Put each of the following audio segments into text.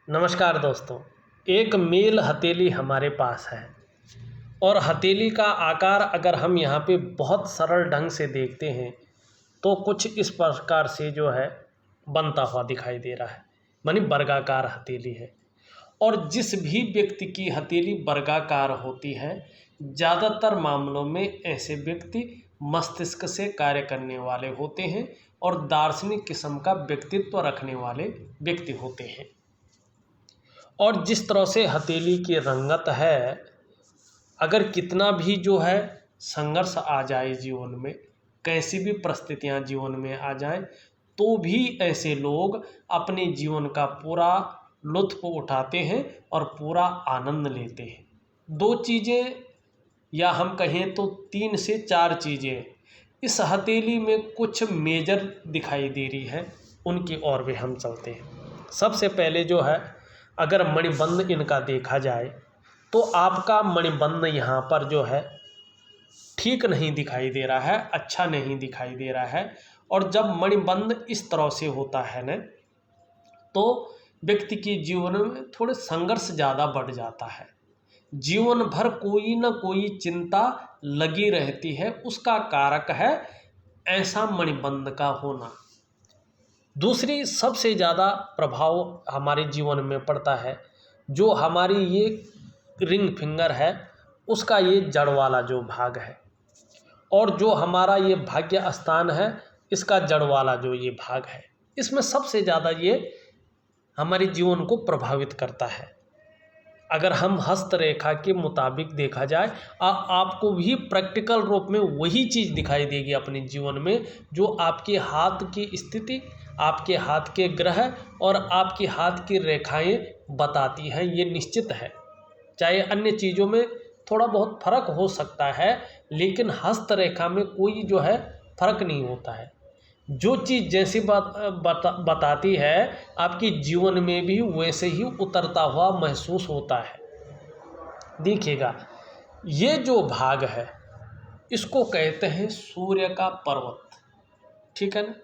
नमस्कार दोस्तों। एक मेल हथेली हमारे पास है और हथेली का आकार अगर हम यहाँ पे बहुत सरल ढंग से देखते हैं तो कुछ इस प्रकार से जो है बनता हुआ दिखाई दे रहा है, मानी वर्गाकार हथेली है। और जिस भी व्यक्ति की हथेली वर्गाकार होती है, ज़्यादातर मामलों में ऐसे व्यक्ति मस्तिष्क से कार्य करने वाले होते हैं और दार्शनिक किस्म का व्यक्तित्व रखने वाले व्यक्ति होते हैं। और जिस तरह से हथेली की रंगत है, अगर कितना भी जो है संघर्ष आ जाए जीवन में, कैसी भी परिस्थितियां जीवन में आ जाएं, तो भी ऐसे लोग अपने जीवन का पूरा लुत्फ उठाते हैं और पूरा आनंद लेते हैं। दो चीज़ें या हम कहें तो 3 से 4 चीज़ें इस हथेली में कुछ मेजर दिखाई दे रही है, उनकी ओर भी हम चलते हैं। सबसे पहले जो है, अगर मणिबंध इनका देखा जाए तो आपका मणिबंध यहाँ पर जो है ठीक नहीं दिखाई दे रहा है, अच्छा नहीं दिखाई दे रहा है। और जब मणिबंध इस तरह से होता है न, तो व्यक्ति के जीवन में थोड़े संघर्ष ज़्यादा बढ़ जाता है। जीवन भर कोई ना कोई चिंता लगी रहती है, उसका कारक है ऐसा मणिबंध का होना। दूसरी सबसे ज़्यादा प्रभाव हमारे जीवन में पड़ता है, जो हमारी ये रिंग फिंगर है उसका ये जड़ वाला जो भाग है, और जो हमारा ये भाग्य स्थान है इसका जड़ वाला जो ये भाग है, इसमें सबसे ज़्यादा ये हमारे जीवन को प्रभावित करता है। अगर हम हस्तरेखा के मुताबिक देखा जाए, आपको भी प्रैक्टिकल रूप में वही चीज़ दिखाई देगी अपने जीवन में, जो आपके हाथ की स्थिति, आपके हाथ के ग्रह और आपके हाथ की रेखाएं बताती हैं। ये निश्चित है, चाहे अन्य चीज़ों में थोड़ा बहुत फर्क हो सकता है, लेकिन हस्तरेखा में कोई जो है फर्क नहीं होता है। जो चीज़ जैसी बताती है, आपके जीवन में भी वैसे ही उतरता हुआ महसूस होता है। देखिएगा, ये जो भाग है इसको कहते हैं सूर्य का पर्वत, ठीक है ना।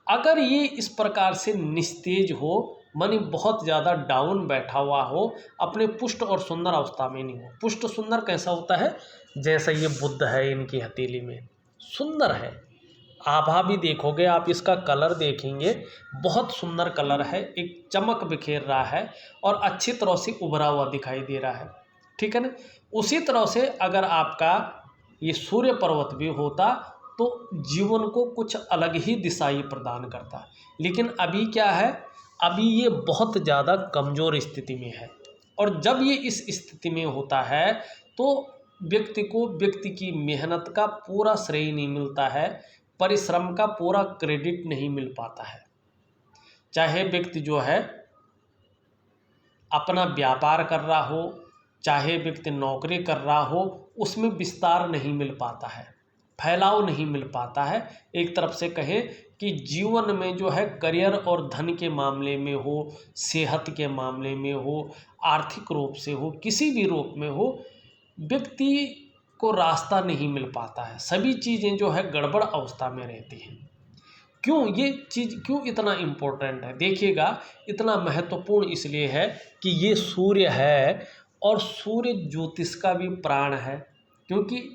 अगर ये इस प्रकार से निस्तेज हो, मानी बहुत ज़्यादा डाउन बैठा हुआ हो, अपने पुष्ट और सुंदर अवस्था में नहीं हो। पुष्ट सुंदर कैसा होता है, जैसा ये बुद्ध है इनकी हथेली में, सुंदर है। आभा भी देखोगे आप, इसका कलर देखेंगे, बहुत सुंदर कलर है, एक चमक बिखेर रहा है और अच्छी तरह से उभरा हुआ दिखाई दे रहा है, ठीक है ना। उसी तरह से अगर आपका ये सूर्य पर्वत भी होता तो जीवन को कुछ अलग ही दिशाई प्रदान करता। लेकिन अभी क्या है, अभी ये बहुत ज़्यादा कमज़ोर स्थिति में है, और जब ये इस स्थिति में होता है तो व्यक्ति को व्यक्ति की मेहनत का पूरा श्रेय नहीं मिलता है, परिश्रम का पूरा क्रेडिट नहीं मिल पाता है। चाहे व्यक्ति जो है अपना व्यापार कर रहा हो, चाहे व्यक्ति नौकरी कर रहा हो, उसमें विस्तार नहीं मिल पाता है, फैलाव नहीं मिल पाता है। एक तरफ से कहें कि जीवन में जो है करियर और धन के मामले में हो, सेहत के मामले में हो, आर्थिक रूप से हो, किसी भी रूप में हो, व्यक्ति को रास्ता नहीं मिल पाता है। सभी चीज़ें जो है गड़बड़ अवस्था में रहती हैं। क्यों ये चीज़ क्यों इतना इम्पोर्टेंट है, देखिएगा, इतना महत्वपूर्ण इसलिए है कि ये सूर्य है और सूर्य ज्योतिष का भी प्राण है, क्योंकि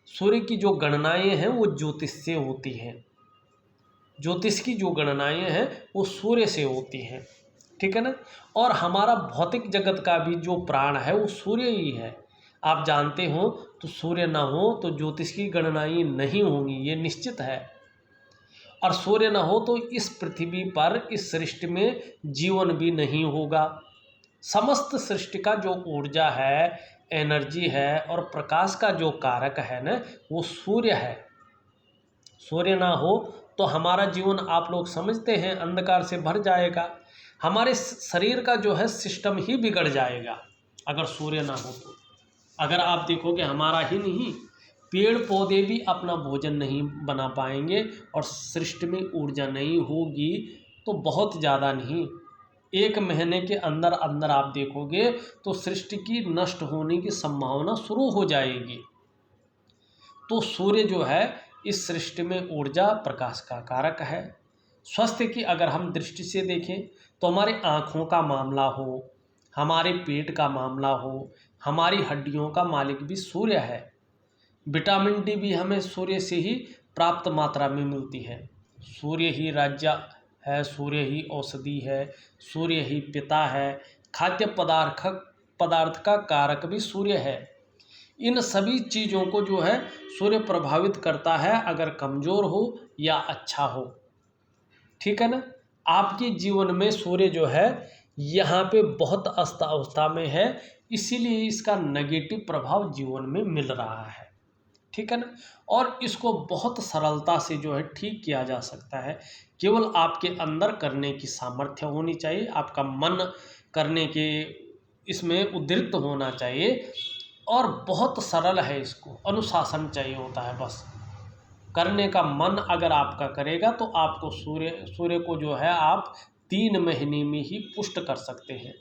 सूर्य की जो गणनाएं हैं वो ज्योतिष से होती हैं। ज्योतिष की जो गणनाएं हैं वो सूर्य से होती हैं, ठीक है ना। और हमारा भौतिक जगत का भी जो प्राण है वो सूर्य ही है। आप जानते हो, तो सूर्य ना हो तो ज्योतिष की गणनाएं नहीं होंगी, ये निश्चित है। और सूर्य ना हो तो इस पृथ्वी पर, इस सृष्टि में जीवन भी नहीं होगा। समस्त सृष्टि का जो ऊर्जा है, एनर्जी है और प्रकाश का जो कारक है ना, वो सूर्य है। सूर्य ना हो तो हमारा जीवन आप लोग समझते हैं अंधकार से भर जाएगा। हमारे शरीर का जो है सिस्टम ही बिगड़ जाएगा अगर सूर्य ना हो तो। अगर आप देखोगे, हमारा ही नहीं, पेड़ पौधे भी अपना भोजन नहीं बना पाएंगे और सृष्टि में ऊर्जा नहीं होगी तो बहुत ज़्यादा नहीं, 1 महीने के अंदर अंदर आप देखोगे तो सृष्टि की नष्ट होने की संभावना शुरू हो जाएगी। तो सूर्य जो है इस सृष्टि में ऊर्जा प्रकाश का कारक है। स्वास्थ्य की अगर हम दृष्टि से देखें तो हमारे आँखों का मामला हो, हमारे पेट का मामला हो, हमारी हड्डियों का मालिक भी सूर्य है। विटामिन डी भी हमें सूर्य से ही प्राप्त मात्रा में मिलती है। सूर्य ही राज्य है, सूर्य ही औषधि है, सूर्य ही पिता है, खाद्य पदार्थ का कारक भी सूर्य है। इन सभी चीज़ों को जो है सूर्य प्रभावित करता है, अगर कमज़ोर हो या अच्छा हो। ठीक है ना। आपके जीवन में सूर्य जो है यहाँ पे बहुत अस्त अवस्था में है, इसीलिए इसका नेगेटिव प्रभाव जीवन में मिल रहा है। ठीक है ना। और इसको बहुत सरलता से जो है ठीक किया जा सकता है। केवल आपके अंदर करने की सामर्थ्य होनी चाहिए, आपका मन करने के इसमें उद्रिक्त होना चाहिए, और बहुत सरल है, इसको अनुशासन चाहिए होता है बस। करने का मन अगर आपका करेगा तो आपको सूर्य को जो है आप 3 महीने में ही पुष्ट कर सकते हैं।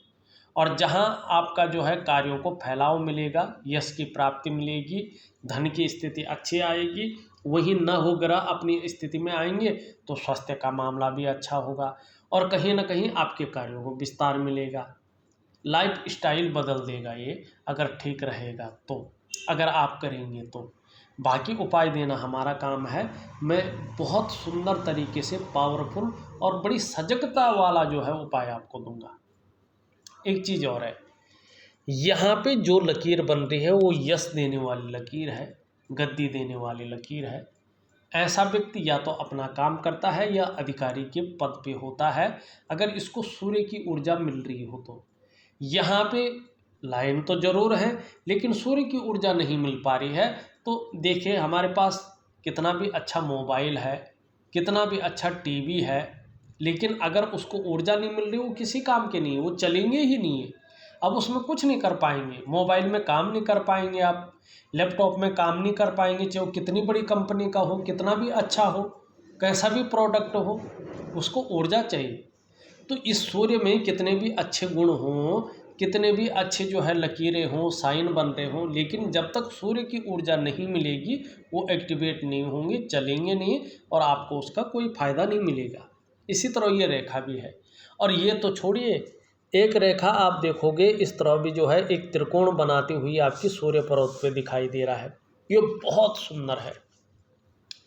और जहां आपका जो है कार्यों को फैलाव मिलेगा, यश की प्राप्ति मिलेगी, धन की स्थिति अच्छी आएगी, वहीं न हो ग्रह अपनी स्थिति में आएंगे तो स्वास्थ्य का मामला भी अच्छा होगा, और कहीं ना कहीं आपके कार्यों को विस्तार मिलेगा। लाइफ स्टाइल बदल देगा ये, अगर ठीक रहेगा तो, अगर आप करेंगे तो। बाकी उपाय देना हमारा काम है। मैं बहुत सुंदर तरीके से पावरफुल और बड़ी सजगता वाला जो है उपाय आपको दूंगा। एक चीज़ और है, यहाँ पे जो लकीर बन रही है वो यश देने वाली लकीर है, गद्दी देने वाली लकीर है। ऐसा व्यक्ति या तो अपना काम करता है या अधिकारी के पद पे होता है, अगर इसको सूर्य की ऊर्जा मिल रही हो तो। यहाँ पे लाइन तो जरूर है, लेकिन सूर्य की ऊर्जा नहीं मिल पा रही है, तो देखिए हमारे पास कितना भी अच्छा मोबाइल है, कितना भी अच्छा टीवी है, लेकिन अगर उसको ऊर्जा नहीं मिल रही, वो किसी काम के नहीं है, वो चलेंगे ही नहीं है। अब उसमें कुछ नहीं कर पाएंगे, मोबाइल में काम नहीं कर पाएंगे, आप लैपटॉप में काम नहीं कर पाएंगे, चाहे वो कितनी बड़ी कंपनी का हो, कितना भी अच्छा हो, कैसा भी प्रोडक्ट हो, उसको ऊर्जा चाहिए। तो इस सूर्य में कितने भी अच्छे गुण हों, कितने भी अच्छे जो है लकीरें हों, साइन बन रहे हों, लेकिन जब तक सूर्य की ऊर्जा नहीं मिलेगी वो एक्टिवेट नहीं होंगे, चलेंगे नहीं, और आपको उसका कोई फ़ायदा नहीं मिलेगा। इसी तरह ये रेखा भी है। और ये तो छोड़िए, एक रेखा आप देखोगे इस तरह भी जो है एक त्रिकोण बनाती हुई आपकी सूर्य पर्वत पे दिखाई दे रहा है। ये बहुत सुंदर है,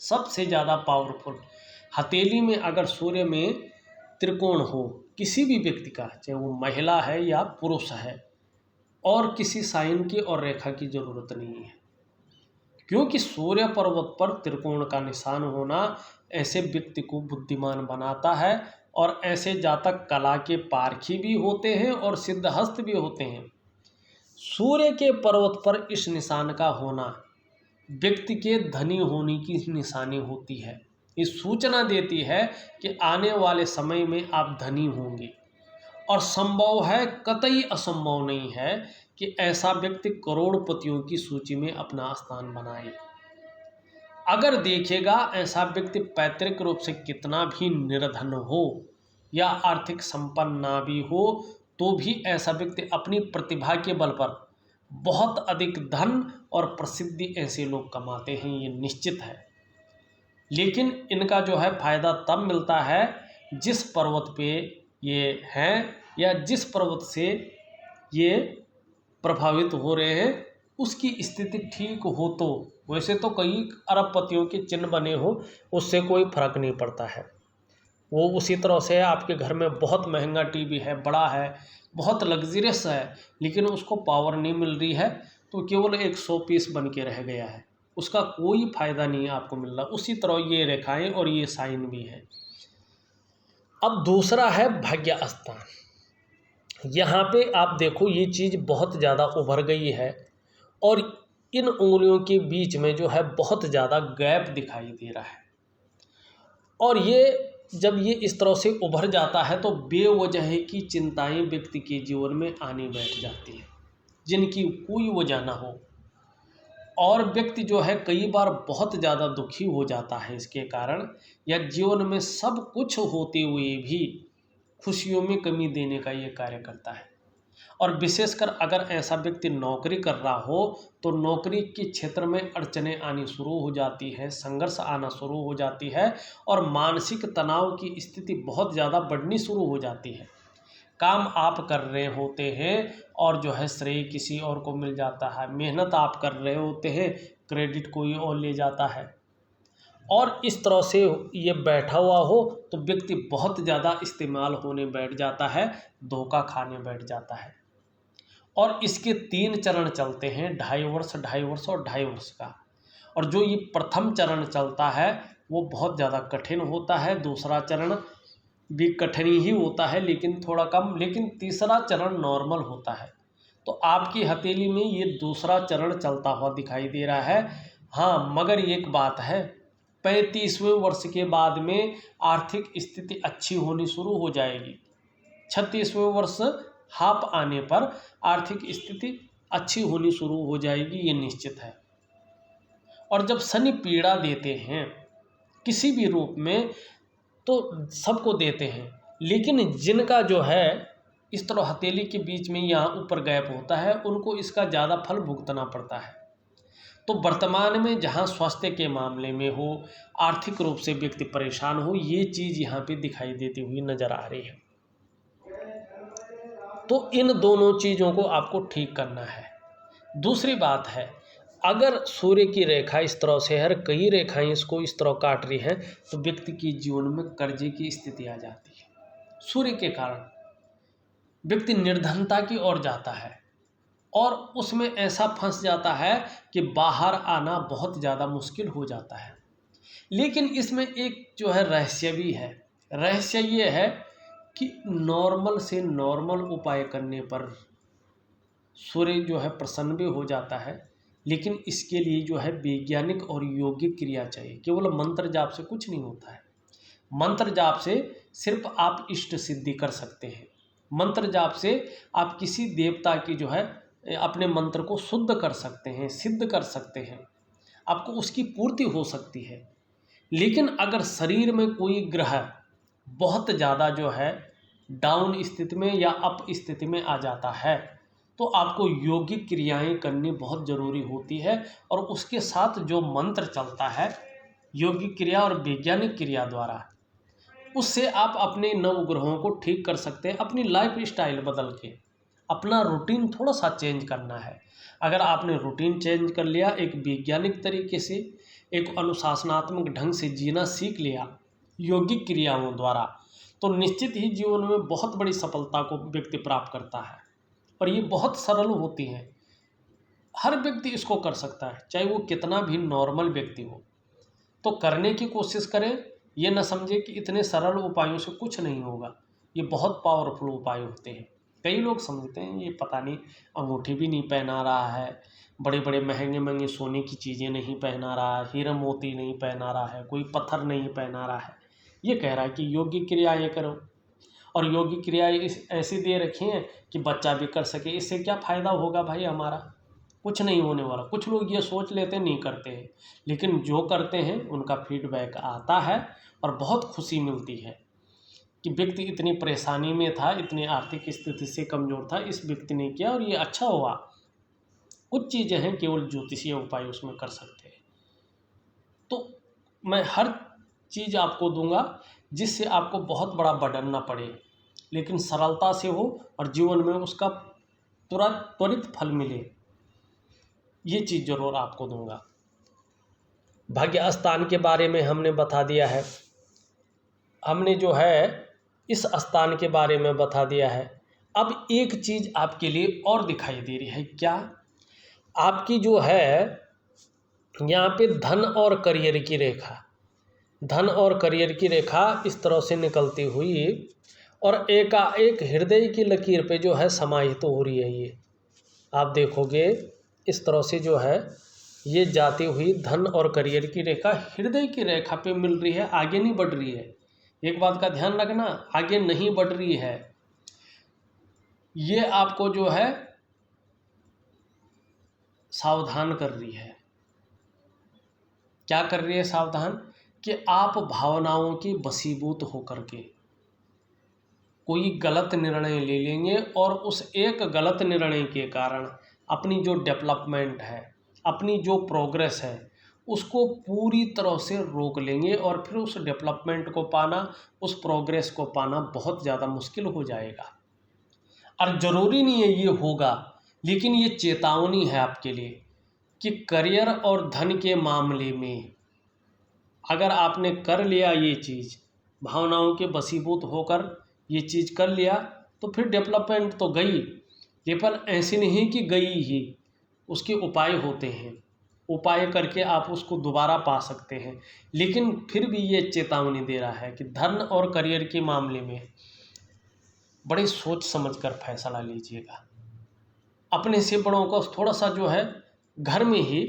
सबसे ज़्यादा पावरफुल। हथेली में अगर सूर्य में त्रिकोण हो किसी भी व्यक्ति का, चाहे वो महिला है या पुरुष है, और किसी साइन की और रेखा की जरूरत नहीं है, क्योंकि सूर्य पर्वत पर त्रिकोण का निशान होना ऐसे व्यक्ति को बुद्धिमान बनाता है, और ऐसे जातक कला के पारखी भी होते हैं और सिद्धहस्त भी होते हैं। सूर्य के पर्वत पर इस निशान का होना व्यक्ति के धनी होने की निशानी होती है। ये सूचना देती है कि आने वाले समय में आप धनी होंगे, और संभव है, कतई असंभव नहीं है कि ऐसा व्यक्ति करोड़पतियों की सूची में अपना स्थान बनाए। अगर देखेगा ऐसा व्यक्ति पैतृक रूप से कितना भी निर्धन हो या आर्थिक संपन्न ना भी हो, तो भी ऐसा व्यक्ति अपनी प्रतिभा के बल पर बहुत अधिक धन और प्रसिद्धि ऐसे लोग कमाते हैं, ये निश्चित है। लेकिन इनका जो है फायदा तब मिलता है जिस पर्वत पे ये हैं, या जिस पर्वत से ये प्रभावित हो रहे हैं उसकी स्थिति ठीक हो तो। वैसे तो कई अरबपतियों के चिन्ह बने हो, उससे कोई फर्क नहीं पड़ता है। वो उसी तरह से आपके घर में बहुत महंगा टीवी है, बड़ा है, बहुत लग्जरियस है, लेकिन उसको पावर नहीं मिल रही है, तो केवल एक 100 पीस बन के रह गया है, उसका कोई फायदा नहीं आपको मिल रहा। उसी तरह ये रेखाएं और ये साइन भी है। अब दूसरा है भाग्य स्थान। यहाँ पे आप देखो ये चीज़ बहुत ज़्यादा उभर गई है, और इन उंगलियों के बीच में जो है बहुत ज़्यादा गैप दिखाई दे रहा है। और ये जब ये इस तरह से उभर जाता है तो बेवजह की चिंताएं व्यक्ति के जीवन में आने बैठ जाती हैं, जिनकी कोई वजह ना हो, और व्यक्ति जो है कई बार बहुत ज़्यादा दुखी हो जाता है इसके कारण, या जीवन में सब कुछ होते हुए भी खुशियों में कमी देने का ये कार्य करता है। और विशेषकर अगर ऐसा व्यक्ति नौकरी कर रहा हो तो नौकरी के क्षेत्र में अड़चनें आनी शुरू हो जाती है, संघर्ष आना शुरू हो जाती है और मानसिक तनाव की स्थिति बहुत ज़्यादा बढ़नी शुरू हो जाती है। काम आप कर रहे होते हैं और जो है श्रेय किसी और को मिल जाता है, मेहनत आप कर रहे होते हैं, क्रेडिट कोई और ले जाता है, और इस तरह से ये बैठा हुआ हो तो व्यक्ति बहुत ज़्यादा इस्तेमाल होने बैठ जाता है, धोखा खाने बैठ जाता है। और इसके 3 चरण चलते हैं, 2.5 वर्ष, 2.5 वर्ष और 2.5 वर्ष का। और जो ये प्रथम चरण चलता है वो बहुत ज़्यादा कठिन होता है, दूसरा चरण भी कठिन ही होता है लेकिन थोड़ा कम, लेकिन तीसरा चरण नॉर्मल होता है। तो आपकी हथेली में ये दूसरा चरण चलता हुआ दिखाई दे रहा है। हाँ, मगर एक बात है, 35वें वर्ष के बाद में आर्थिक स्थिति अच्छी होनी शुरू हो जाएगी। 36वें वर्ष हाफ आने पर आर्थिक स्थिति अच्छी होनी शुरू हो जाएगी, ये निश्चित है। और जब शनि पीड़ा देते हैं किसी भी रूप में तो सबको देते हैं, लेकिन जिनका जो है इस तरह हथेली के बीच में यहाँ ऊपर गैप होता है उनको इसका ज़्यादा फल भुगतना पड़ता है। तो वर्तमान में जहाँ स्वास्थ्य के मामले में हो, आर्थिक रूप से व्यक्ति परेशान हो, ये चीज़ यहाँ पे दिखाई देती हुई नज़र आ रही है। तो इन दोनों चीज़ों को आपको ठीक करना है। दूसरी बात है, अगर सूर्य की रेखा इस तरह से है, कई रेखाएं इसको इस तरह काट रही हैं, तो व्यक्ति के जीवन में कर्जे की स्थिति आ जाती है। सूर्य के कारण व्यक्ति निर्धनता की ओर जाता है और उसमें ऐसा फंस जाता है कि बाहर आना बहुत ज़्यादा मुश्किल हो जाता है। लेकिन इसमें एक जो है रहस्य भी है। रहस्य ये है कि नॉर्मल से नॉर्मल उपाय करने पर सूर्य जो है प्रसन्न भी हो जाता है, लेकिन इसके लिए जो है वैज्ञानिक और योगिक क्रिया चाहिए। केवल मंत्र जाप से कुछ नहीं होता है। मंत्र जाप से सिर्फ आप इष्ट सिद्धि कर सकते हैं। मंत्र जाप से आप किसी देवता की जो है अपने मंत्र को शुद्ध कर सकते हैं, सिद्ध कर सकते हैं, आपको उसकी पूर्ति हो सकती है। लेकिन अगर शरीर में कोई ग्रह बहुत ज़्यादा जो है डाउन स्थिति में या अप स्थिति में आ जाता है तो आपको योगिक क्रियाएं करनी बहुत ज़रूरी होती है। और उसके साथ जो मंत्र चलता है योगिक क्रिया और वैज्ञानिक क्रिया द्वारा, उससे आप अपने नवग्रहों को ठीक कर सकते हैं। अपनी लाइफ स्टाइल बदल के अपना रूटीन थोड़ा सा चेंज करना है। अगर आपने रूटीन चेंज कर लिया, एक वैज्ञानिक तरीके से, एक अनुशासनात्मक ढंग से जीना सीख लिया योगिक क्रियाओं द्वारा, तो निश्चित ही जीवन में बहुत बड़ी सफलता को व्यक्ति प्राप्त करता है। और ये बहुत सरल होती हैं, हर व्यक्ति इसको कर सकता है, चाहे वो कितना भी नॉर्मल व्यक्ति हो। तो करने की कोशिश करें, ये न समझे कि इतने सरल उपायों से कुछ नहीं होगा। ये बहुत पावरफुल उपाय होते हैं। कई लोग समझते हैं ये पता नहीं अंगूठी भी नहीं पहना रहा है, बड़े बड़े महंगे महंगे सोने की चीज़ें नहीं पहना रहा है, हीरा मोती नहीं पहना रहा है, कोई पत्थर नहीं पहना रहा है, ये कह रहा है कि योगिक क्रियाएँ करो। और योगिक क्रियाएँ इस ऐसी दे रखी हैं कि बच्चा भी कर सके। इससे क्या फ़ायदा होगा भाई हमारा? कुछ नहीं होने वाला। कुछ लोग ये सोच लेते हैं, नहीं करते हैं, लेकिन जो करते हैं उनका फीडबैक आता है और बहुत खुशी मिलती है कि व्यक्ति इतनी परेशानी में था, इतनी आर्थिक स्थिति से कमज़ोर था, इस व्यक्ति ने किया और ये अच्छा हुआ। कुछ चीज़ें हैं केवल ज्योतिषीय उपाय उसमें कर सकते हैं। तो मैं हर चीज़ आपको दूंगा जिससे आपको बहुत बड़ा बर्डन ना पड़े, लेकिन सरलता से हो और जीवन में उसका त्वरित फल मिले, ये चीज़ ज़रूर आपको दूंगा। भाग्य स्थान के बारे में हमने बता दिया है, हमने जो है इस स्थान के बारे में बता दिया है। अब एक चीज़ आपके लिए और दिखाई दे रही है, क्या? आपकी जो है यहाँ पे धन और करियर की रेखा, धन और करियर की रेखा इस तरह से निकलती हुई और एकाएक हृदय की लकीर पे जो है समाहित तो हो रही है। ये आप देखोगे इस तरह से जो है ये जाती हुई धन और करियर की रेखा हृदय की रेखा पे मिल रही है, आगे नहीं बढ़ रही है। एक बात का ध्यान रखना, आगे नहीं बढ़ रही है। ये आपको जो है सावधान कर रही है। क्या कर रही है सावधान? कि आप भावनाओं की वशीभूत होकर के कोई गलत निर्णय ले लेंगे और उस एक गलत निर्णय के कारण अपनी जो डेवलपमेंट है, अपनी जो प्रोग्रेस है, उसको पूरी तरह से रोक लेंगे और फिर उस डेवलपमेंट को पाना, उस प्रोग्रेस को पाना बहुत ज़्यादा मुश्किल हो जाएगा। और ज़रूरी नहीं है ये होगा, लेकिन ये चेतावनी है आपके लिए कि करियर और धन के मामले में अगर आपने कर लिया ये चीज़, भावनाओं के वशीभूत होकर ये चीज़ कर लिया, तो फिर डेवलपमेंट तो गई, लेकिन ऐसी नहीं कि गई ही, उसके उपाय होते हैं, उपाय करके आप उसको दोबारा पा सकते हैं। लेकिन फिर भी ये चेतावनी दे रहा है कि धन और करियर के मामले में बड़ी सोच समझकर फैसला लीजिएगा। अपने से बड़ों को थोड़ा सा जो है, घर में ही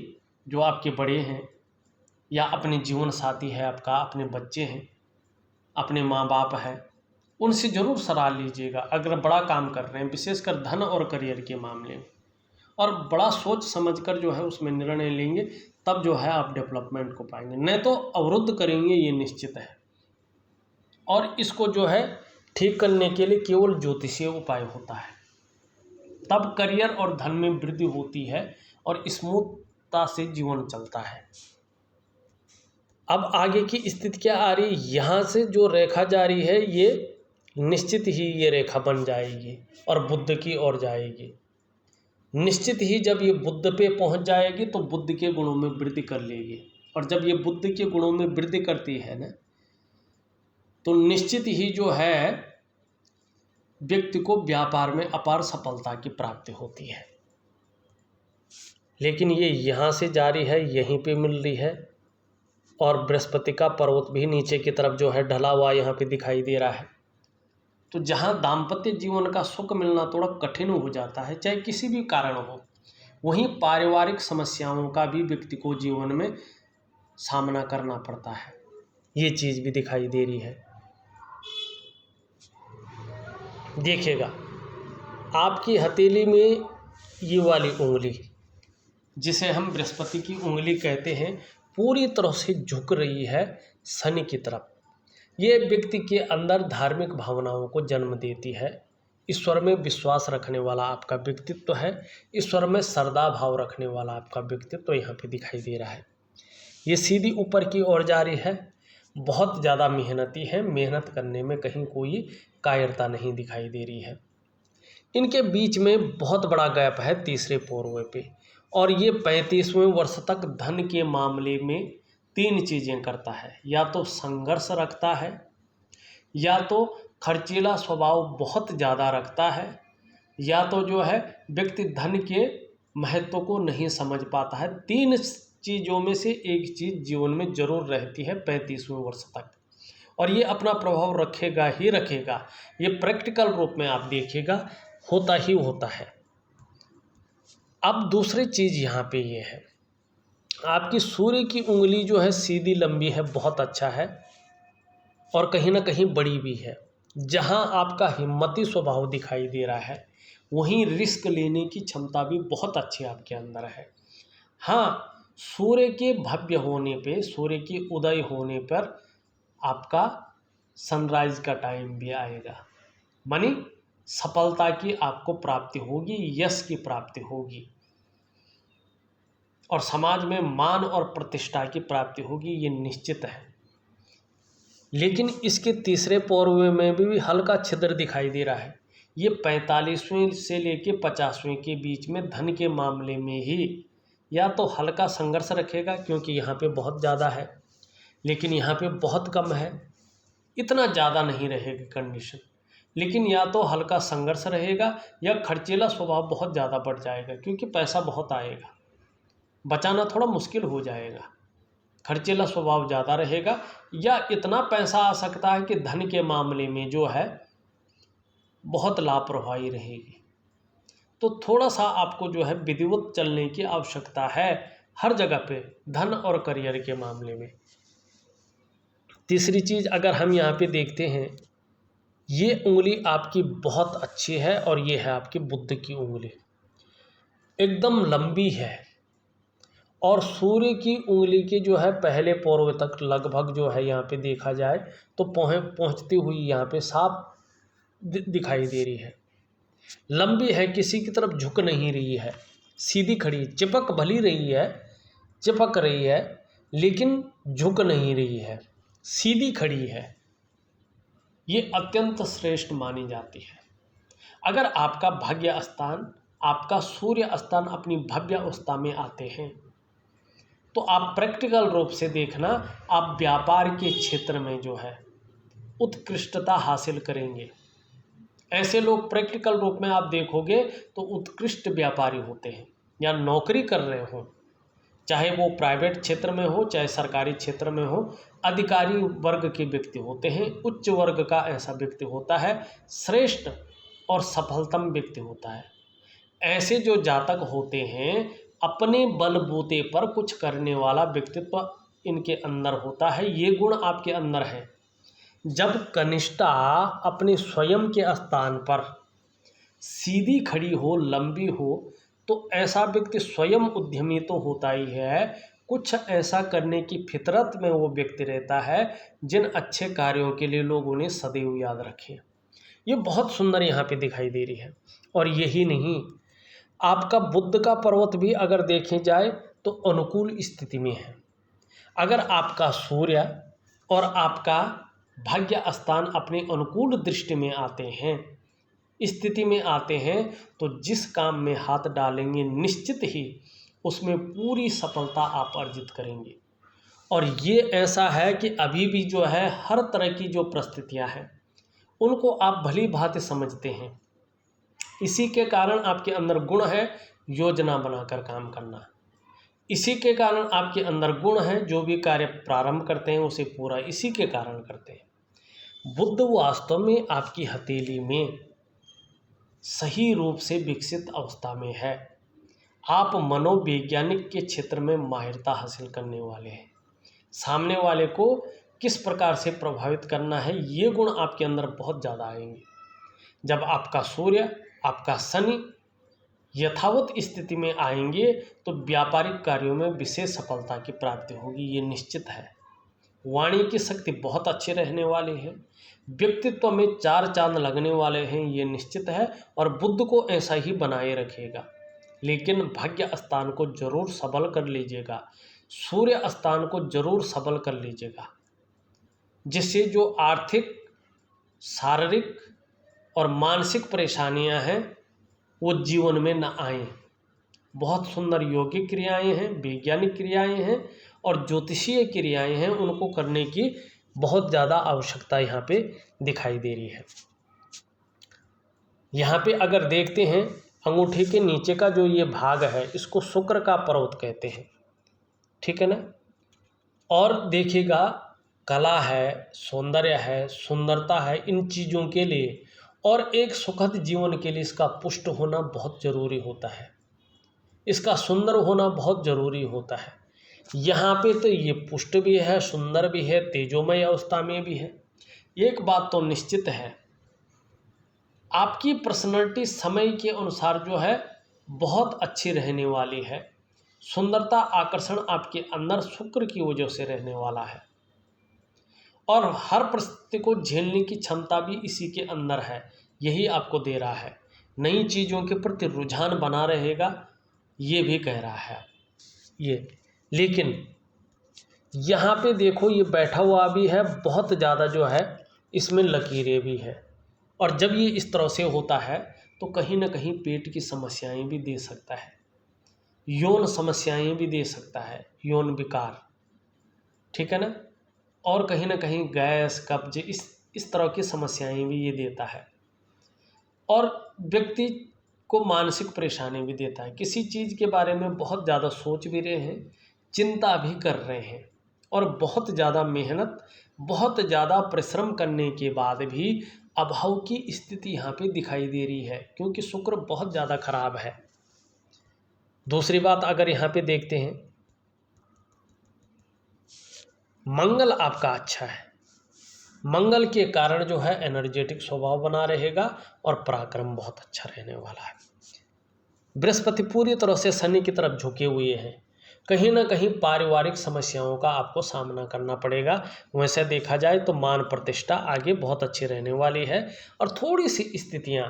जो आपके बड़े हैं या अपने जीवन साथी है आपका, अपने बच्चे हैं, अपने माँ बाप हैं, उनसे ज़रूर सलाह लीजिएगा अगर बड़ा काम कर रहे हैं, विशेषकर धन और करियर के मामले में। और बड़ा सोच समझकर जो है उसमें निर्णय लेंगे, तब जो है आप डेवलपमेंट को पाएंगे, नहीं तो अवरुद्ध करेंगे, ये निश्चित है। और इसको जो है ठीक करने के लिए केवल ज्योतिषीय उपाय होता है, तब करियर और धन में वृद्धि होती है और स्मूथता से जीवन चलता है। अब आगे की स्थिति क्या आ रही, यहाँ से जो रेखा जा रही है ये निश्चित ही ये रेखा बन जाएगी और बुध की ओर जाएगी। निश्चित ही जब ये बुध पे पहुंच जाएगी तो बुध के गुणों में वृद्धि कर लेगी, और जब ये बुध के गुणों में वृद्धि करती है ना, तो निश्चित ही जो है व्यक्ति को व्यापार में अपार सफलता की प्राप्ति होती है। लेकिन ये यहाँ से जारी है, यहीं पे मिल रही है, और बृहस्पति का पर्वत भी नीचे की तरफ जो है ढला हुआ यहाँ पे दिखाई दे रहा है। तो जहाँ दाम्पत्य जीवन का सुख मिलना थोड़ा कठिन हो जाता है, चाहे किसी भी कारण हो, वहीं पारिवारिक समस्याओं का भी व्यक्ति को जीवन में सामना करना पड़ता है, ये चीज़ भी दिखाई दे रही है। देखिएगा आपकी हथेली में ये वाली उंगली, जिसे हम बृहस्पति की उंगली कहते हैं, पूरी तरह से झुक रही है शनि की तरफ। ये व्यक्ति के अंदर धार्मिक भावनाओं को जन्म देती है। ईश्वर में विश्वास रखने वाला आपका व्यक्तित्व है, ईश्वर में श्रद्धा भाव रखने वाला आपका व्यक्तित्व यहाँ पे दिखाई दे रहा है। ये सीधी ऊपर की ओर जा रही है, बहुत ज़्यादा मेहनती है, मेहनत करने में कहीं कोई कायरता नहीं दिखाई दे रही है। इनके बीच में बहुत बड़ा गैप है तीसरे पोरवे पे, और ये 35वें वर्ष तक धन के मामले में 3 चीज़ें करता है, या तो संघर्ष रखता है, या तो खर्चीला स्वभाव बहुत ज़्यादा रखता है, या तो जो है व्यक्ति धन के महत्व को नहीं समझ पाता है। 3 चीज़ों में से एक चीज़ जीवन में जरूर रहती है 35वें वर्ष तक, और ये अपना प्रभाव रखेगा ही रखेगा। ये प्रैक्टिकल रूप में आप देखिएगा होता ही होता है। अब दूसरी चीज़ यहाँ पे ये है, आपकी सूर्य की उंगली जो है सीधी लंबी है, बहुत अच्छा है, और कहीं ना कहीं बड़ी भी है। जहाँ आपका हिम्मती स्वभाव दिखाई दे रहा है, वहीं रिस्क लेने की क्षमता भी बहुत अच्छी आपके अंदर है। हाँ, सूर्य के भव्य होने पे, सूर्य के उदय होने पर आपका सनराइज का टाइम भी आएगा, मानी सफलता की आपको प्राप्ति होगी, यश की प्राप्ति होगी, और समाज में मान और प्रतिष्ठा की प्राप्ति होगी, ये निश्चित है। लेकिन इसके तीसरे पोरवे में भी हल्का छिद्र दिखाई दे रहा है। ये 45वें से लेके 50वें के बीच में धन के मामले में ही या तो हल्का संघर्ष रखेगा, क्योंकि यहाँ पे बहुत ज़्यादा है, लेकिन यहाँ पे बहुत कम है, इतना ज़्यादा नहीं रहेगी कंडीशन, लेकिन या तो हल्का संघर्ष रहेगा या खर्चीला स्वभाव बहुत ज़्यादा बढ़ जाएगा, क्योंकि पैसा बहुत आएगा, बचाना थोड़ा मुश्किल हो जाएगा। खर्चीला स्वभाव ज़्यादा रहेगा, या इतना पैसा आ सकता है कि धन के मामले में जो है बहुत लापरवाही रहेगी। तो थोड़ा सा आपको जो है विधिवत चलने की आवश्यकता है हर जगह पे, धन और करियर के मामले में। तीसरी चीज़ अगर हम यहाँ पे देखते हैं, ये उंगली आपकी बहुत अच्छी है, और ये है आपकी बुध की उंगली, एकदम लंबी है, और सूर्य की उंगली के जो है पहले पोरवे तक लगभग जो है यहाँ पे देखा जाए तो पहुँचती हुई यहाँ पे साफ दिखाई दे रही है। लंबी है, किसी की तरफ झुक नहीं रही है, सीधी खड़ी, चिपक भली रही है, चिपक रही है लेकिन झुक नहीं रही है, सीधी खड़ी है। ये अत्यंत श्रेष्ठ मानी जाती है। अगर आपका भाग्य स्थान, आपका सूर्य स्थान अपनी भव्य अवस्था में आते हैं तो आप प्रैक्टिकल रूप से देखना, आप व्यापार के क्षेत्र में जो है उत्कृष्टता हासिल करेंगे। ऐसे लोग प्रैक्टिकल रूप में आप देखोगे तो उत्कृष्ट व्यापारी होते हैं। या नौकरी कर रहे हो, चाहे वो प्राइवेट क्षेत्र में हो चाहे सरकारी क्षेत्र में हो, अधिकारी वर्ग के व्यक्ति होते हैं, उच्च वर्ग का ऐसा व्यक्ति होता है, श्रेष्ठ और सफलतम व्यक्ति होता है। ऐसे जो जातक होते हैं, अपने बलबूते पर कुछ करने वाला व्यक्तित्व इनके अंदर होता है। ये गुण आपके अंदर है। जब कनिष्ठा अपने स्वयं के स्थान पर सीधी खड़ी हो, लंबी हो, तो ऐसा व्यक्ति स्वयं उद्यमी तो होता ही है, कुछ ऐसा करने की फितरत में वो व्यक्ति रहता है जिन अच्छे कार्यों के लिए लोग उन्हें सदैव याद रखें। ये बहुत सुंदर यहाँ पे दिखाई दे रही है। और यही नहीं, आपका बुध का पर्वत भी अगर देखे जाए तो अनुकूल स्थिति में है। अगर आपका सूर्य और आपका भाग्य स्थान अपने अनुकूल दृष्टि में आते हैं, स्थिति में आते हैं, तो जिस काम में हाथ डालेंगे निश्चित ही उसमें पूरी सफलता आप अर्जित करेंगे। और ये ऐसा है कि अभी भी जो है हर तरह की जो परिस्थितियां हैं उनको आप भली भांति समझते हैं। इसी के कारण आपके अंदर गुण है योजना बनाकर काम करना। इसी के कारण आपके अंदर गुण है जो भी कार्य प्रारंभ करते हैं उसे पूरा इसी के कारण करते हैं। बुध वास्तव में आपकी हथेली में सही रूप से विकसित अवस्था में है। आप मनोवैज्ञानिक के क्षेत्र में माहिरता हासिल करने वाले हैं। सामने वाले को किस प्रकार से प्रभावित करना है, ये गुण आपके अंदर बहुत ज़्यादा आएंगे। जब आपका सूर्य, आपका शनि यथावत स्थिति में आएंगे तो व्यापारिक कार्यों में विशेष सफलता की प्राप्ति होगी, ये निश्चित है। वाणी की शक्ति बहुत अच्छी रहने वाली है, व्यक्तित्व में चार चांद लगने वाले हैं, ये निश्चित है। और बुध को ऐसा ही बनाए रखेगा। लेकिन भाग्य स्थान को जरूर सबल कर लीजिएगा, सूर्य स्थान को जरूर सबल कर लीजिएगा, जिससे जो आर्थिक, शारीरिक और मानसिक परेशानियां हैं वो जीवन में न आए। बहुत सुंदर योगिक क्रियाएं हैं, वैज्ञानिक क्रियाएं हैं और ज्योतिषीय क्रियाएं हैं, उनको करने की बहुत ज़्यादा आवश्यकता यहाँ पे दिखाई दे रही है। यहाँ पे अगर देखते हैं, अंगूठे के नीचे का जो ये भाग है इसको शुक्र का पर्वत कहते हैं, ठीक है ना। और देखिएगा, कला है, सौंदर्य है, सुंदरता है, इन चीज़ों के लिए और एक सुखद जीवन के लिए इसका पुष्ट होना बहुत ज़रूरी होता है, इसका सुंदर होना बहुत ज़रूरी होता है। यहाँ पे तो ये पुष्ट भी है, सुंदर भी है, तेजोमय अवस्था में भी है। एक बात तो निश्चित है, आपकी पर्सनैलिटी समय के अनुसार जो है बहुत अच्छी रहने वाली है। सुंदरता, आकर्षण आपके अंदर शुक्र की वजह से रहने वाला है और हर परिस्थिति को झेलने की क्षमता भी इसी के अंदर है, यही आपको दे रहा है। नई चीज़ों के प्रति रुझान बना रहेगा, ये भी कह रहा है ये। लेकिन यहाँ पे देखो, ये बैठा हुआ भी है, बहुत ज़्यादा जो है इसमें लकीरें भी है। और जब ये इस तरह से होता है तो कहीं ना कहीं पेट की समस्याएं भी दे सकता है, यौन समस्याएं भी दे सकता है, यौन विकार, ठीक है ना। और कहीं ना कहीं गैस, कब्ज, इस तरह की समस्याएं भी ये देता है। और व्यक्ति को मानसिक परेशानी भी देता है, किसी चीज़ के बारे में बहुत ज़्यादा सोच भी रहे हैं, चिंता भी कर रहे हैं और बहुत ज़्यादा मेहनत, बहुत ज़्यादा परिश्रम करने के बाद भी अभाव की स्थिति यहाँ पे दिखाई दे रही है, क्योंकि शुक्र बहुत ज़्यादा खराब है। दूसरी बात अगर यहाँ पे देखते हैं, मंगल आपका अच्छा है। मंगल के कारण जो है एनर्जेटिक स्वभाव बना रहेगा और पराक्रम बहुत अच्छा रहने वाला है। बृहस्पति पूरी तरह से शनि की तरफ झुके हुए हैं, कहीं ना कहीं पारिवारिक समस्याओं का आपको सामना करना पड़ेगा। वैसे देखा जाए तो मान प्रतिष्ठा आगे बहुत अच्छी रहने वाली है और थोड़ी सी स्थितियां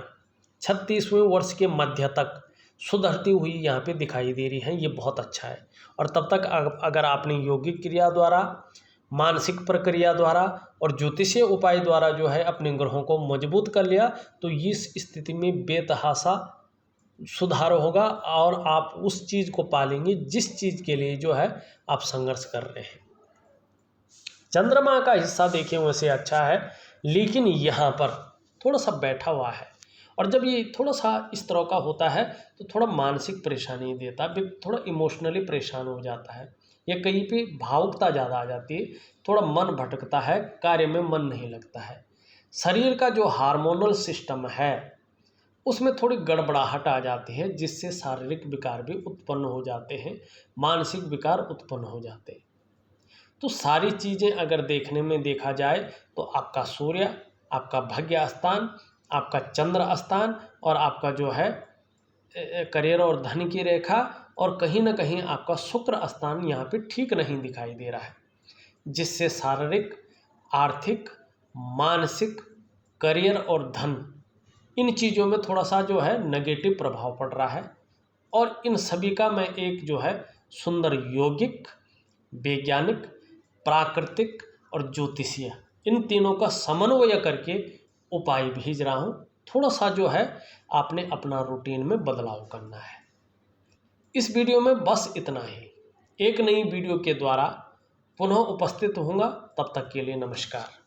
36वें वर्ष के मध्य तक सुधरती हुई यहाँ पे दिखाई दे रही हैं। ये बहुत अच्छा है। और तब तक अगर आपने योगिक क्रिया द्वारा, मानसिक प्रक्रिया द्वारा और ज्योतिषीय उपाय द्वारा जो है अपने ग्रहों को मजबूत कर लिया तो इस स्थिति में बेतहासा सुधार होगा और आप उस चीज़ को पालेंगे जिस चीज़ के लिए जो है आप संघर्ष कर रहे हैं। चंद्रमा का हिस्सा देखें वैसे अच्छा है, लेकिन यहाँ पर थोड़ा सा बैठा हुआ है और जब ये थोड़ा सा इस तरह का होता है तो थोड़ा मानसिक परेशानी देता है, थोड़ा इमोशनली परेशान हो जाता है या कहीं पे भावुकता ज़्यादा आ जाती है, थोड़ा मन भटकता है, कार्य में मन नहीं लगता है। शरीर का जो हार्मोनल सिस्टम है उसमें थोड़ी गड़बड़ाहट आ जाती है जिससे शारीरिक विकार भी उत्पन्न हो जाते हैं, मानसिक विकार उत्पन्न हो जाते हैं। तो सारी चीज़ें अगर देखने में देखा जाए तो आपका सूर्य, आपका भाग्य स्थान, आपका चंद्र स्थान और आपका जो है करियर और धन की रेखा और कहीं ना कहीं आपका शुक्र स्थान यहाँ पे ठीक नहीं दिखाई दे रहा है, जिससे शारीरिक, आर्थिक, मानसिक, करियर और धन इन चीज़ों में थोड़ा सा जो है नेगेटिव प्रभाव पड़ रहा है। और इन सभी का मैं एक जो है सुंदर योगिक, वैज्ञानिक, प्राकृतिक और ज्योतिषीय इन तीनों का समन्वय करके उपाय भेज रहा हूँ। थोड़ा सा जो है आपने अपना रूटीन में बदलाव करना है। इस वीडियो में बस इतना ही। एक नई वीडियो के द्वारा पुनः उपस्थित होऊंगा, तब तक के लिए नमस्कार।